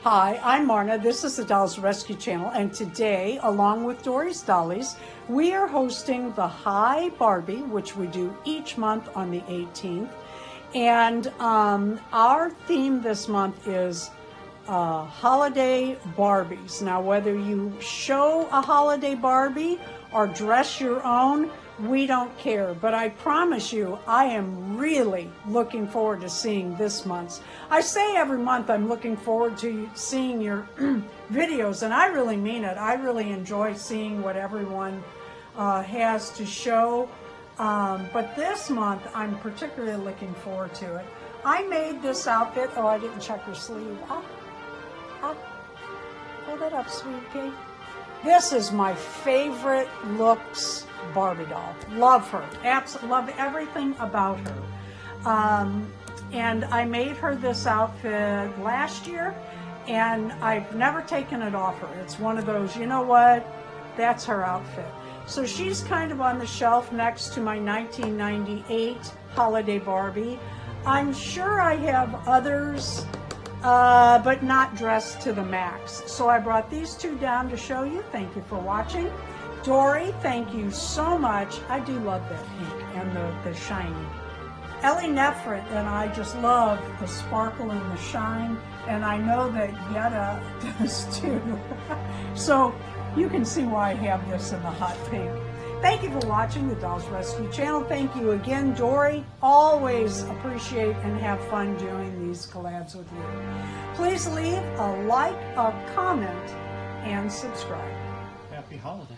Hi, I'm Marna. This is the Dolls Rescue Channel, and today, along with Dory's Dollies, we are hosting the Hi Barbie, which we do each month on the 18th. And our theme this month is holiday Barbies. Now, whether you show a holiday Barbie or dress your own, we don't care, but I promise you, I am really looking forward to seeing this month's. I say every month I'm looking forward to seeing your videos, and I really mean it. I really enjoy seeing what everyone has to show, but this month I'm particularly looking forward to it. I made this outfit. Oh, I didn't check her sleeve. Pull that up, sweet pea. This is my favorite looks Barbie doll. Love her. Absolutely love everything about her. And I made her this outfit last year, and I've never taken it off her. It's one of those, you know what, that's her outfit. So she's kind of on the shelf next to my 1998 holiday Barbie. I'm sure I have others, but not dressed to the max. So I brought these two down to show you. Thank you for watching. Dory, thank you so much. I do love that pink and the shiny. Ellie Nefrit and I just love the sparkle and the shine, and I know that Yetta does too. So you can see why I have this in the hot pink. Thank you for watching the Dolls Rescue Channel. Thank you again, Dory. Always appreciate and have fun doing these collabs with you. Please leave a like, a comment, and subscribe. Happy holidays.